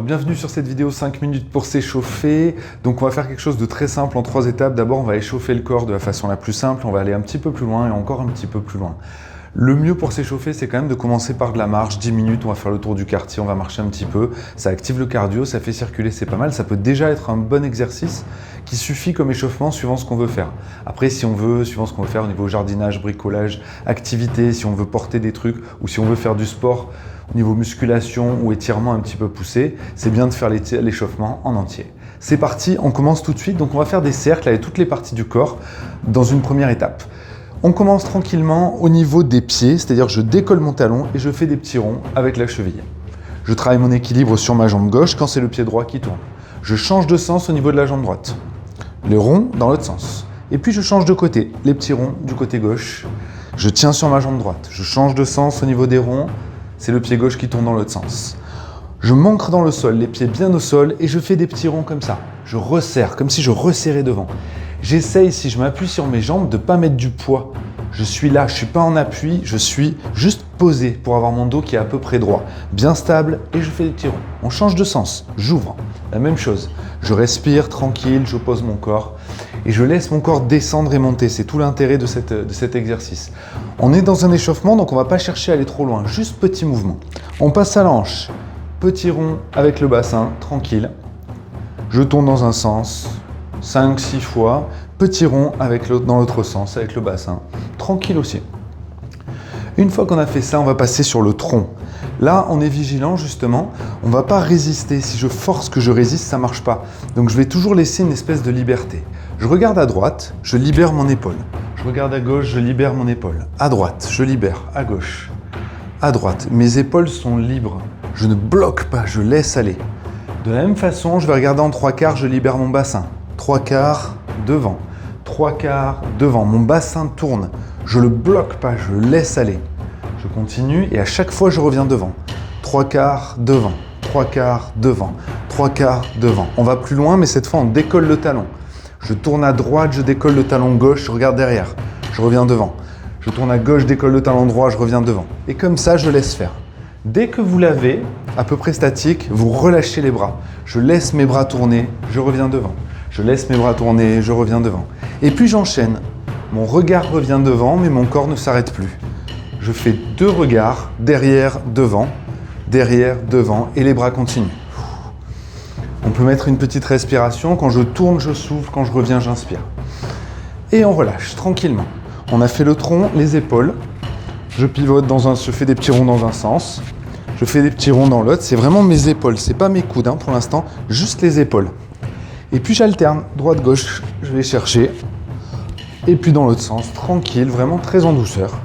Bienvenue sur cette vidéo 5 minutes pour s'échauffer. Donc on va faire quelque chose de très simple en 3 étapes. D'abord on va échauffer le corps de la façon la plus simple, on va aller un petit peu plus loin et encore un petit peu plus loin. Le mieux pour s'échauffer, c'est quand même de commencer par de la marche, 10 minutes, on va faire le tour du quartier, on va marcher un petit peu, ça active le cardio, ça fait circuler, c'est pas mal, ça peut déjà être un bon exercice qui suffit comme échauffement suivant ce qu'on veut faire. Après, si on veut, suivant ce qu'on veut faire au niveau jardinage, bricolage, activité, si on veut porter des trucs ou si on veut faire du sport au niveau musculation ou étirement un petit peu poussé, c'est bien de faire l'échauffement en entier. C'est parti, on commence tout de suite, donc on va faire des cercles avec toutes les parties du corps dans une première étape. On commence tranquillement au niveau des pieds, c'est-à-dire je décolle mon talon et je fais des petits ronds avec la cheville. Je travaille mon équilibre sur ma jambe gauche quand c'est le pied droit qui tourne. Je change de sens au niveau de la jambe droite. Les ronds dans l'autre sens. Et puis je change de côté, les petits ronds du côté gauche. Je tiens sur ma jambe droite. Je change de sens au niveau des ronds, c'est le pied gauche qui tourne dans l'autre sens. Je m'ancre dans le sol, les pieds bien au sol et je fais des petits ronds comme ça. Je resserre, comme si je resserrais devant. J'essaye, si je m'appuie sur mes jambes, de ne pas mettre du poids. Je suis là, je ne suis pas en appui, je suis juste posé pour avoir mon dos qui est à peu près droit, bien stable et je fais des petits ronds. On change de sens, j'ouvre, la même chose. Je respire tranquille, je pose mon corps et je laisse mon corps descendre et monter. C'est tout l'intérêt de cet exercice. On est dans un échauffement, donc on ne va pas chercher à aller trop loin, juste petit mouvement. On passe à la hanche, petit rond avec le bassin, tranquille. Je tourne dans un sens, 5-6 fois, petit rond dans l'autre sens avec le bassin, tranquille aussi. Une fois qu'on a fait ça, on va passer sur le tronc. Là, on est vigilant justement, on ne va pas résister. Si je force que je résiste, ça ne marche pas. Donc je vais toujours laisser une espèce de liberté. Je regarde à droite, je libère mon épaule. Je regarde à gauche, je libère mon épaule. À droite, je libère. À gauche, à droite. Mes épaules sont libres. Je ne bloque pas, je laisse aller. De la même façon, je vais regarder en 3/4, je libère mon bassin. 3/4 devant, 3/4 devant. Mon bassin tourne. Je ne le bloque pas, je le laisse aller. Je continue et à chaque fois, je reviens devant. 3/4 devant, 3/4 devant, 3/4 devant. On va plus loin, mais cette fois, on décolle le talon. Je tourne à droite, je décolle le talon gauche, je regarde derrière. Je reviens devant. Je tourne à gauche, je décolle le talon droit, je reviens devant. Et comme ça, je laisse faire. Dès que vous l'avez, à peu près statique, vous relâchez les bras. Je laisse mes bras tourner, je reviens devant. Je laisse mes bras tourner, je reviens devant. Et puis j'enchaîne. Mon regard revient devant, mais mon corps ne s'arrête plus. Je fais 2 regards, derrière, devant, et les bras continuent. On peut mettre une petite respiration. Quand je tourne, je souffle. Quand je reviens, j'inspire. Et on relâche tranquillement. On a fait le tronc, les épaules. Je pivote je fais des petits ronds dans un sens. Je fais des petits ronds dans l'autre. C'est vraiment mes épaules. C'est pas mes coudes pour l'instant, juste les épaules. Et puis j'alterne, droite-gauche, je vais chercher. Et puis dans l'autre sens, tranquille, vraiment très en douceur.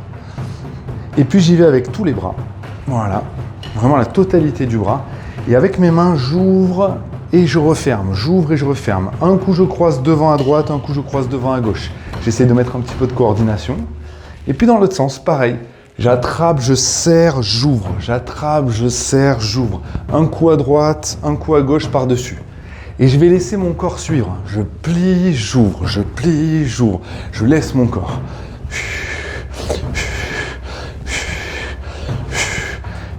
Et puis j'y vais avec tous les bras. Voilà, vraiment la totalité du bras. Et avec mes mains, j'ouvre et je referme. J'ouvre et je referme. Un coup, je croise devant à droite, un coup, je croise devant à gauche. J'essaie de mettre un petit peu de coordination. Et puis dans l'autre sens, pareil. J'attrape, je serre, j'ouvre. J'attrape, je serre, j'ouvre. Un coup à droite, un coup à gauche par-dessus. Et je vais laisser mon corps suivre. Je plie, j'ouvre, je plie, j'ouvre. Je laisse mon corps.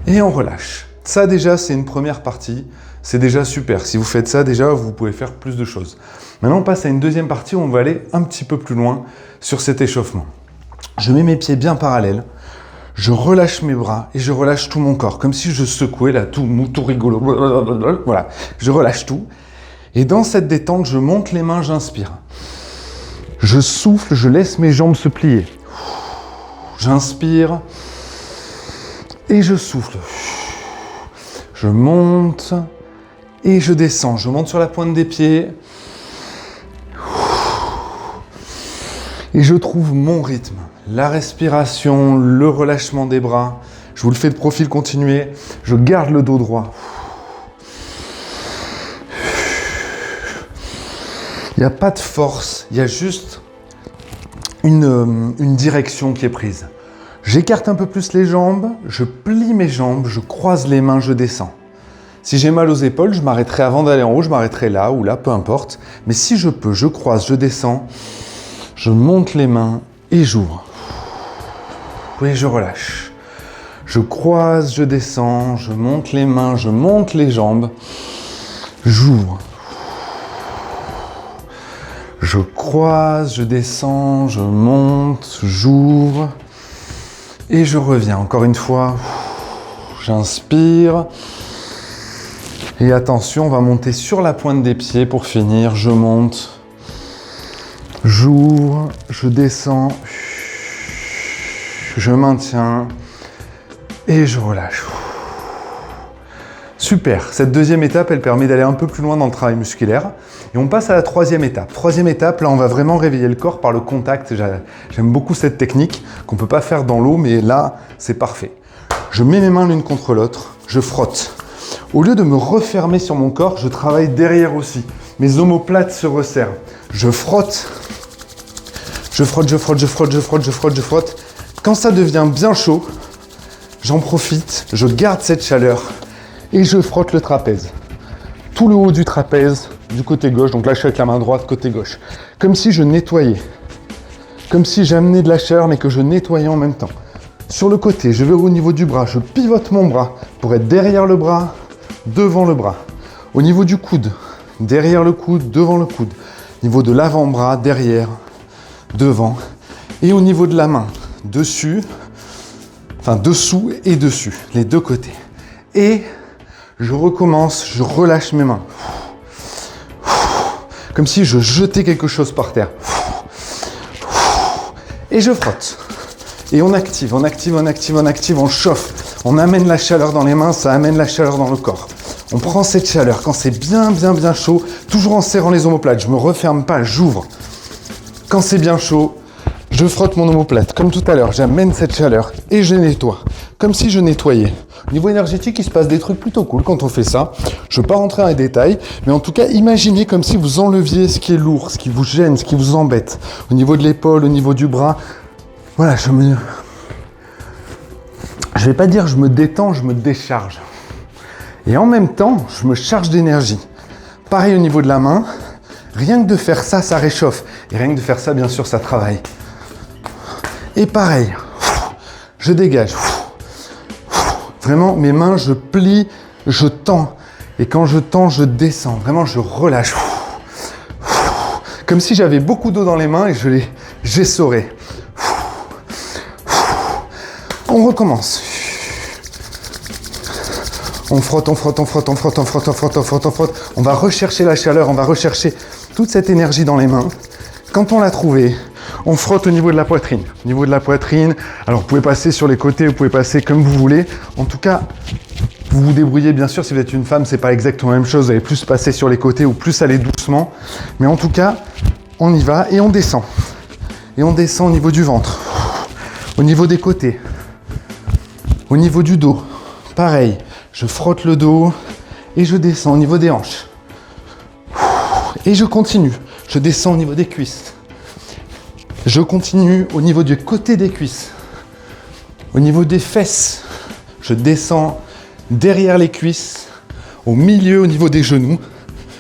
Et on relâche. Ça déjà, c'est une première partie. C'est déjà super. Si vous faites ça déjà, vous pouvez faire plus de choses. Maintenant, on passe à une deuxième partie où on va aller un petit peu plus loin sur cet échauffement. Je mets mes pieds bien parallèles. Je relâche mes bras et je relâche tout mon corps. Comme si je secouais là, tout mou, tout rigolo. Voilà. Je relâche tout. Et dans cette détente, je monte les mains, j'inspire. Je souffle, je laisse mes jambes se plier. J'inspire et je souffle. Je monte et je descends. Je monte sur la pointe des pieds. Et je trouve mon rythme. La respiration, le relâchement des bras. Je vous le fais de profil continué. Je garde le dos droit. Il n'y a pas de force, il y a juste une direction qui est prise. J'écarte un peu plus les jambes, je plie mes jambes, je croise les mains, je descends. Si j'ai mal aux épaules, je m'arrêterai avant d'aller en haut, je m'arrêterai là ou là, peu importe. Mais si je peux, je croise, je descends, je monte les mains et j'ouvre. Oui, je relâche. Je croise, je descends, je monte les mains, je monte les jambes. J'ouvre. Je croise, je descends, je monte, j'ouvre. Et je reviens. Encore une fois, j'inspire. Et attention, on va monter sur la pointe des pieds pour finir. Je monte, j'ouvre, je descends, je maintiens et je relâche. Super, cette deuxième étape, elle permet d'aller un peu plus loin dans le travail musculaire. Et on passe à la troisième étape. Troisième étape, là, on va vraiment réveiller le corps par le contact. J'aime beaucoup cette technique qu'on ne peut pas faire dans l'eau, mais là, c'est parfait. Je mets mes mains l'une contre l'autre, je frotte. Au lieu de me refermer sur mon corps, je travaille derrière aussi. Mes omoplates se resserrent. Je frotte. Je frotte, je frotte, je frotte, je frotte, je frotte, je frotte. Quand ça devient bien chaud, j'en profite, je garde cette chaleur et je frotte le trapèze. Tout le haut du trapèze, du côté gauche. Donc là, je suis avec la main droite, côté gauche. Comme si je nettoyais. Comme si j'amenais de la chaleur, mais que je nettoyais en même temps. Sur le côté, je vais au niveau du bras. Je pivote mon bras pour être derrière le bras, devant le bras. Au niveau du coude, derrière le coude, devant le coude. Au niveau de l'avant-bras, derrière, devant. Et au niveau de la main, dessus, enfin dessous et dessus, les deux côtés. Et je recommence, je relâche mes mains. Comme si je jetais quelque chose par terre. Et je frotte. Et on active, on active, on active, on active, on chauffe. On amène la chaleur dans les mains, ça amène la chaleur dans le corps. On prend cette chaleur quand c'est bien, bien, bien chaud, toujours en serrant les omoplates. Je me referme pas, j'ouvre. Quand c'est bien chaud, je frotte mon omoplate. Comme tout à l'heure, j'amène cette chaleur et je nettoie. Comme si je nettoyais. Au niveau énergétique, il se passe des trucs plutôt cool quand on fait ça. Je ne vais pas rentrer dans les détails, mais en tout cas, imaginez comme si vous enleviez ce qui est lourd, ce qui vous gêne, ce qui vous embête. Au niveau de l'épaule, au niveau du bras. Voilà, je vais pas dire je me détends, je me décharge. Et en même temps, je me charge d'énergie. Pareil au niveau de la main. Rien que de faire ça, ça réchauffe. Et rien que de faire ça, bien sûr, ça travaille. Et pareil, je dégage. Vraiment, mes mains, je plie, je tends. Et quand je tends, je descends. Vraiment, je relâche. Comme si j'avais beaucoup d'eau dans les mains et je les j'essorais. On recommence. On frotte, on frotte, on frotte, on frotte, on frotte, on frotte, on frotte, on frotte. On va rechercher la chaleur, on va rechercher toute cette énergie dans les mains. Quand on l'a trouvée, on frotte au niveau de la poitrine. Au niveau de la poitrine, alors vous pouvez passer sur les côtés, vous pouvez passer comme vous voulez. En tout cas, vous vous débrouillez bien sûr. Si vous êtes une femme, c'est pas exactement la même chose. Vous allez plus passer sur les côtés ou plus aller doucement. Mais en tout cas, on y va et on descend. Et on descend au niveau du ventre, au niveau des côtés, au niveau du dos. Pareil, je frotte le dos et je descends au niveau des hanches. Et je continue. Je descends au niveau des cuisses. Je continue au niveau du côté des cuisses. Au niveau des fesses. Je descends derrière les cuisses. Au milieu, au niveau des genoux.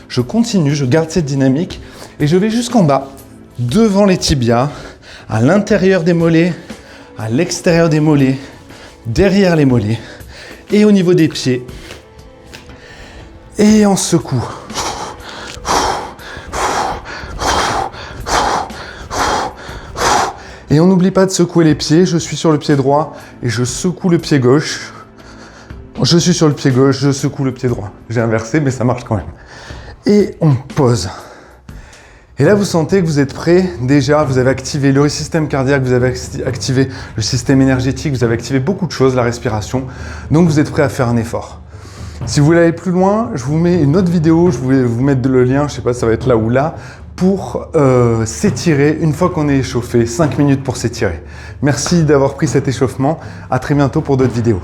Je continue, je garde cette dynamique. Et je vais jusqu'en bas, devant les tibias, à l'intérieur des mollets, à l'extérieur des mollets, derrière les mollets. Et au niveau des pieds. Et on secoue. Et on n'oublie pas de secouer les pieds. Je suis sur le pied droit et je secoue le pied gauche. Je suis sur le pied gauche, je secoue le pied droit. J'ai inversé, mais ça marche quand même. Et on pose. Et là, vous sentez que vous êtes prêt. Déjà, vous avez activé le système cardiaque, vous avez activé le système énergétique, vous avez activé beaucoup de choses, la respiration. Donc, vous êtes prêt à faire un effort. Si vous voulez aller plus loin, je vous mets une autre vidéo. Je vais vous mettre le lien, je ne sais pas si ça va être là ou là, pour s'étirer une fois qu'on est échauffé. 5 minutes pour s'étirer. Merci d'avoir pris cet échauffement. À très bientôt pour d'autres vidéos.